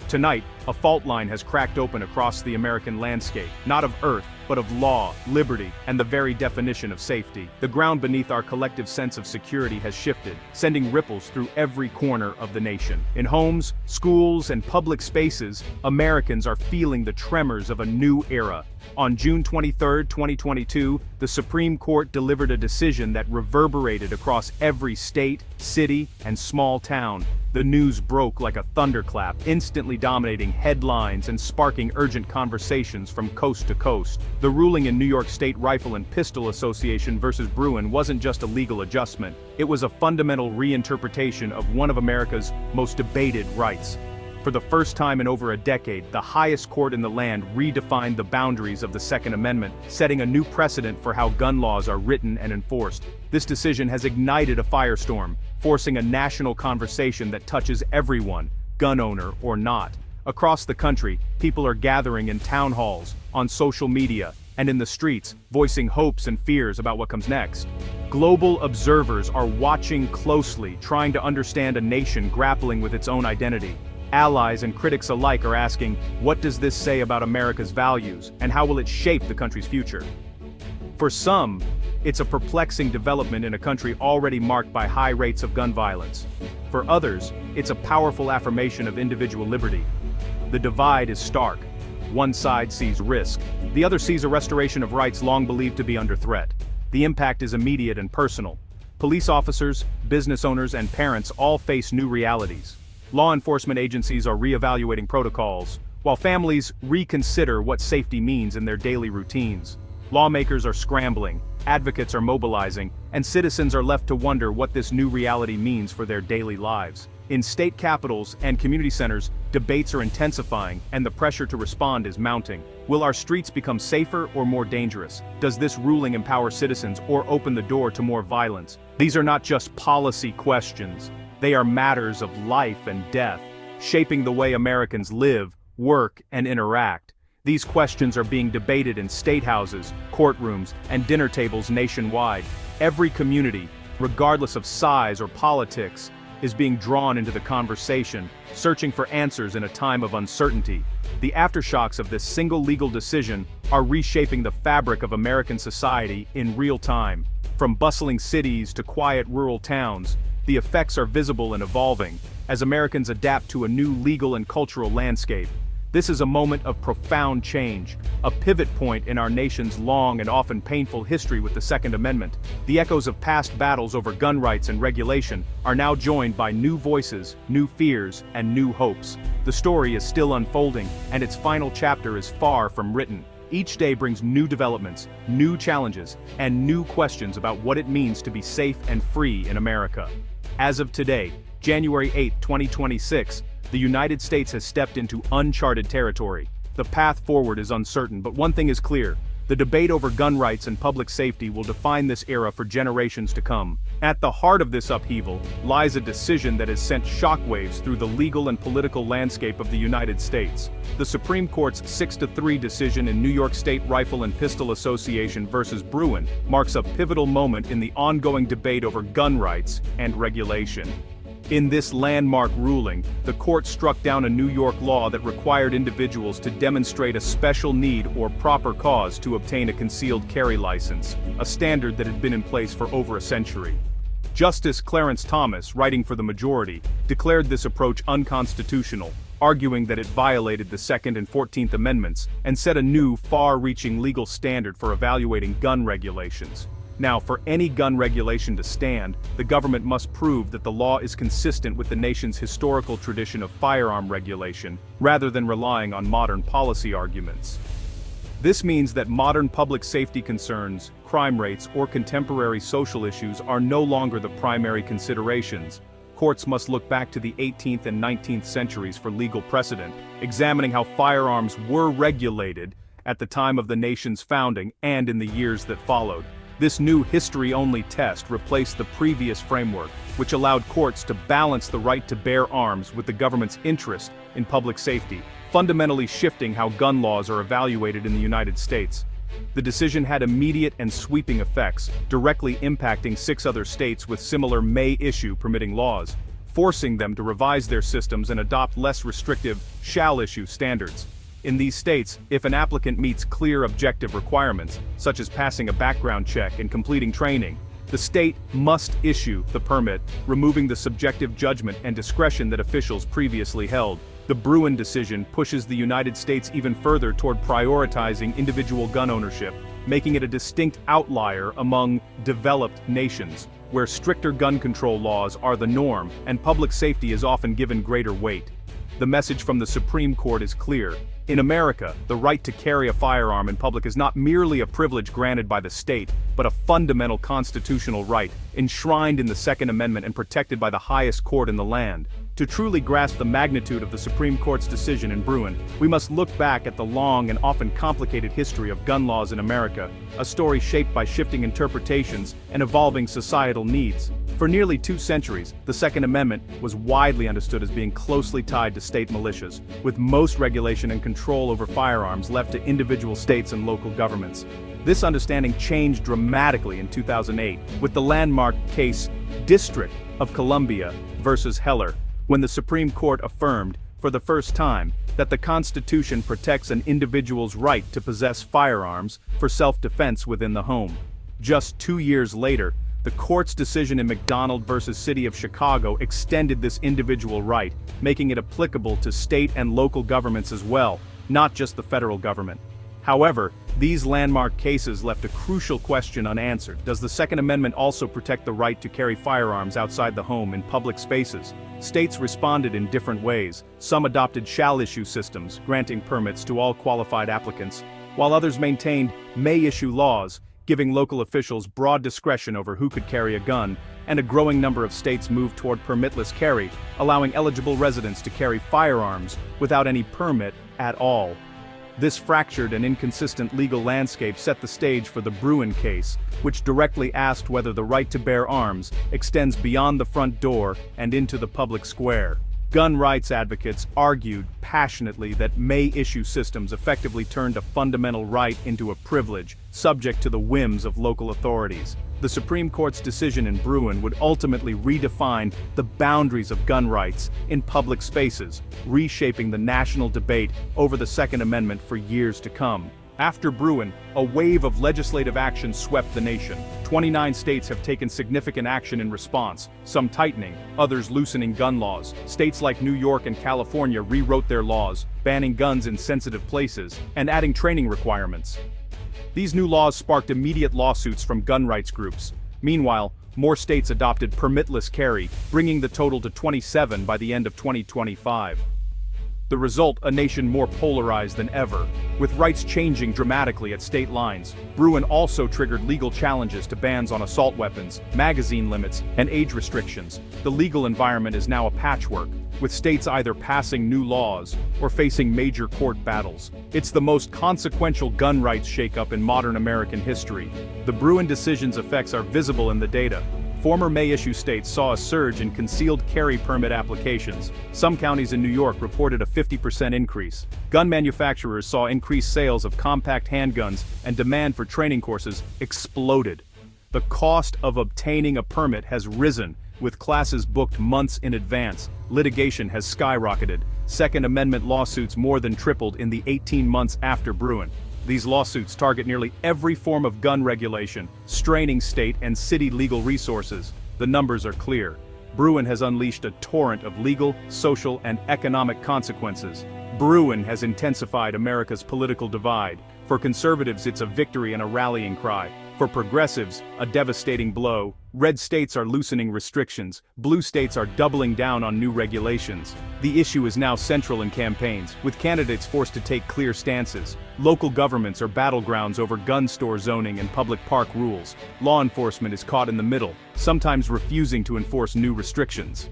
Tonight, a fault line has cracked open across the American landscape, not of earth, but of law, liberty, and the very definition of safety. The ground beneath our collective sense of security has shifted, sending ripples through every corner of the nation. In homes, schools, and public spaces, Americans are feeling the tremors of a new era. On June 23, 2022, the Supreme Court delivered a decision that reverberated across every state, city, and small town. The news broke like a thunderclap, instantly dominating headlines and sparking urgent conversations from coast to coast. The ruling in New York State Rifle and Pistol Association versus Bruin wasn't just a legal adjustment, it was a fundamental reinterpretation of one of America's most debated rights. For the first time in over a decade, the highest court in the land redefined the boundaries of the Second Amendment, setting a new precedent for how gun laws are written and enforced. This decision has ignited a firestorm, forcing a national conversation that touches everyone, gun owner or not. Across the country, people are gathering in town halls, on social media, and in the streets, voicing hopes and fears about what comes next. Global observers are watching closely, trying to understand a nation grappling with its own identity. Allies and critics alike are asking, what does this say about America's values, and how will it shape the country's future? For some, it's a perplexing development in a country already marked by high rates of gun violence. For others, it's a powerful affirmation of individual liberty. The divide is stark. One side sees risk, the other sees a restoration of rights long believed to be under threat. The impact is immediate and personal. Police officers, business owners, and parents all face new realities. Law enforcement agencies are reevaluating protocols, while families reconsider what safety means in their daily routines. Lawmakers are scrambling, advocates are mobilizing, and citizens are left to wonder what this new reality means for their daily lives. In state capitals and community centers, debates are intensifying, and the pressure to respond is mounting. Will our streets become safer or more dangerous? Does this ruling empower citizens or open the door to more violence? These are not just policy questions. They are matters of life and death, shaping the way Americans live, work, and interact. These questions are being debated in state houses, courtrooms, and dinner tables nationwide. Every community, regardless of size or politics, is being drawn into the conversation, searching for answers in a time of uncertainty. The aftershocks of this single legal decision are reshaping the fabric of American society in real time. From bustling cities to quiet rural towns, the effects are visible and evolving as Americans adapt to a new legal and cultural landscape. This is a moment of profound change, a pivot point in our nation's long and often painful history with the Second Amendment. The echoes of past battles over gun rights and regulation are now joined by new voices, new fears, and new hopes. The story is still unfolding, and its final chapter is far from written. Each day brings new developments, new challenges, and new questions about what it means to be safe and free in America. As of today, January 8, 2026, the United States has stepped into uncharted territory. The path forward is uncertain, but one thing is clear: the debate over gun rights and public safety will define this era for generations to come. At the heart of this upheaval lies a decision that has sent shockwaves through the legal and political landscape of the United States. The Supreme Court's 6-3 decision in New York State Rifle and Pistol Association versus Bruin marks a pivotal moment in the ongoing debate over gun rights and regulation. In this landmark ruling, the court struck down a New York law that required individuals to demonstrate a special need or proper cause to obtain a concealed carry license, a standard that had been in place for over a century. Justice Clarence Thomas, writing for the majority, declared this approach unconstitutional, arguing that it violated the Second and 14th Amendments and set a new, far-reaching legal standard for evaluating gun regulations. Now, for any gun regulation to stand, the government must prove that the law is consistent with the nation's historical tradition of firearm regulation, rather than relying on modern policy arguments. This means that modern public safety concerns, crime rates, or contemporary social issues are no longer the primary considerations. Courts must look back to the 18th and 19th centuries for legal precedent, examining how firearms were regulated at the time of the nation's founding and in the years that followed. This new history-only test replaced the previous framework, which allowed courts to balance the right to bear arms with the government's interest in public safety, fundamentally shifting how gun laws are evaluated in the United States. The decision had immediate and sweeping effects, directly impacting 6 other states with similar May issue permitting laws. forcing them to revise their systems and adopt less restrictive, shall-issue standards. In these states, if an applicant meets clear objective requirements, such as passing a background check and completing training, the state must issue the permit, removing the subjective judgment and discretion that officials previously held. The Bruen decision pushes the United States even further toward prioritizing individual gun ownership, making it a distinct outlier among developed nations, where stricter gun control laws are the norm and public safety is often given greater weight. The message from the Supreme Court is clear. In America, the right to carry a firearm in public is not merely a privilege granted by the state, but a fundamental constitutional right, enshrined in the Second Amendment and protected by the highest court in the land. To truly grasp the magnitude of the Supreme Court's decision in Bruen, we must look back at the long and often complicated history of gun laws in America, a story shaped by shifting interpretations and evolving societal needs. For nearly 2 centuries, the Second Amendment was widely understood as being closely tied to state militias, with most regulation and control over firearms left to individual states and local governments. This understanding changed dramatically in 2008, with the landmark case District of Columbia versus Heller, when the Supreme Court affirmed, for the first time, that the Constitution protects an individual's right to possess firearms for self-defense within the home. Just 2 years later, the court's decision in McDonald versus City of Chicago extended this individual right, making it applicable to state and local governments as well, not just the federal government. However, these landmark cases left a crucial question unanswered. Does the Second Amendment also protect the right to carry firearms outside the home in public spaces? States responded in different ways. Some adopted shall-issue systems, granting permits to all qualified applicants, while others maintained may-issue laws, giving local officials broad discretion over who could carry a gun, and a growing number of states moved toward permitless carry, allowing eligible residents to carry firearms without any permit at all. This fractured and inconsistent legal landscape set the stage for the Bruen case, which directly asked whether the right to bear arms extends beyond the front door and into the public square. Gun rights advocates argued passionately that may-issue systems effectively turned a fundamental right into a privilege, subject to the whims of local authorities. The Supreme Court's decision in Bruen would ultimately redefine the boundaries of gun rights in public spaces, reshaping the national debate over the Second Amendment for years to come. After Bruen, a wave of legislative action swept the nation. 29 states have taken significant action in response, some tightening, others loosening gun laws. States like New York and California rewrote their laws, banning guns in sensitive places, and adding training requirements. These new laws sparked immediate lawsuits from gun rights groups. Meanwhile, more states adopted permitless carry, bringing the total to 27 by the end of 2025. The result, a nation more polarized than ever, with rights changing dramatically at state lines. Bruen also triggered legal challenges to bans on assault weapons, magazine limits, and age restrictions. The legal environment is now a patchwork, with states either passing new laws or facing major court battles. It's the most consequential gun rights shakeup in modern American history. The Bruen decision's effects are visible in the data. Former may-issue states saw a surge in concealed carry permit applications. Some counties in New York reported a 50% increase. Gun manufacturers saw increased sales of compact handguns, and demand for training courses exploded. The cost of obtaining a permit has risen, with classes booked months in advance. Litigation has skyrocketed. Second Amendment lawsuits more than tripled in the 18 months after Bruen. These lawsuits target nearly every form of gun regulation, straining state and city legal resources. The numbers are clear. Bruen has unleashed a torrent of legal, social, and economic consequences. Bruen has intensified America's political divide. For conservatives, it's a victory and a rallying cry. For progressives, a devastating blow. Red states are loosening restrictions. Blue states are doubling down on new regulations. The issue is now central in campaigns, with candidates forced to take clear stances. Local governments are battlegrounds over gun store zoning and public park rules. Law enforcement is caught in the middle, sometimes refusing to enforce new restrictions.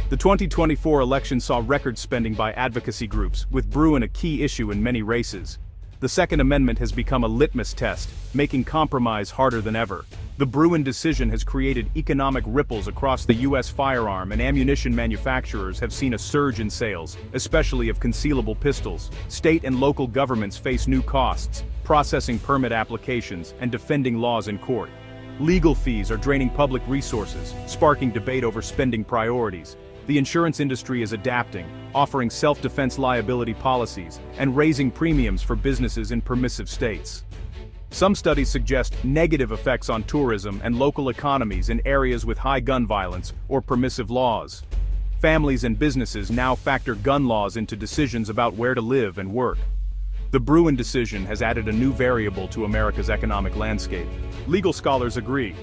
The 2024 election saw record spending by advocacy groups, with Bruen a key issue in many races. The Second Amendment has become a litmus test, making compromise harder than ever. The Bruen decision has created economic ripples across the U.S. Firearm and ammunition manufacturers have seen a surge in sales, especially of concealable pistols. State and local governments face new costs, processing permit applications and defending laws in court. Legal fees are draining public resources, sparking debate over spending priorities. The insurance industry is adapting, offering self-defense liability policies, and raising premiums for businesses in permissive states. Some studies suggest negative effects on tourism and local economies in areas with high gun violence or permissive laws. Families and businesses now factor gun laws into decisions about where to live and work. The Bruen decision has added a new variable to America's economic landscape. Legal scholars agree.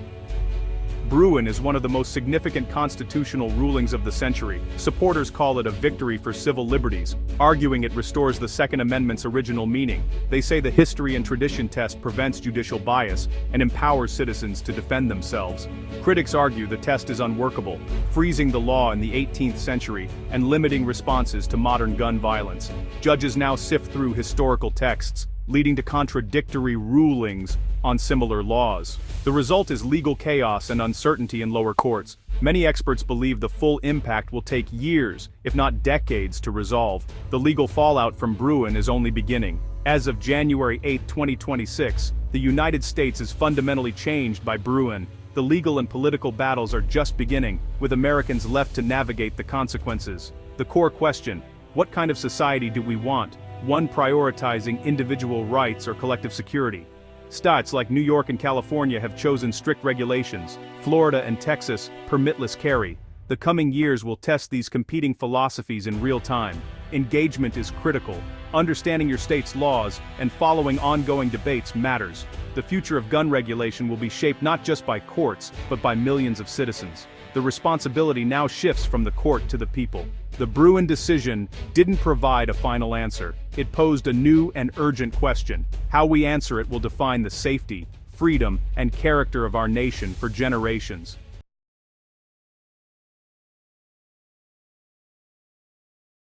Bruen is one of the most significant constitutional rulings of the century. Supporters call it a victory for civil liberties, arguing it restores the Second Amendment's original meaning. They say the history and tradition test prevents judicial bias and empowers citizens to defend themselves. Critics argue the test is unworkable, freezing the law in the 18th century and limiting responses to modern gun violence. Judges now sift through historical texts, leading to contradictory rulings on similar laws. The result is legal chaos and uncertainty in lower courts. Many experts believe the full impact will take years, if not decades, to resolve. The legal fallout from Bruen is only beginning. As of January 8, 2026, the United States is fundamentally changed by Bruen. The legal and political battles are just beginning, with Americans left to navigate the consequences. The core question: what kind of society do we want? One prioritizing individual rights or collective security? States like New York and California have chosen strict regulations. Florida and Texas, permitless carry. The coming years will test these competing philosophies in real time. Engagement is critical. Understanding your state's laws and following ongoing debates matters. The future of gun regulation will be shaped not just by courts, but by millions of citizens. The responsibility now shifts from the court to the people. The Bruen decision didn't provide a final answer. It posed a new and urgent question. How we answer it will define the safety, freedom, and character of our nation for generations.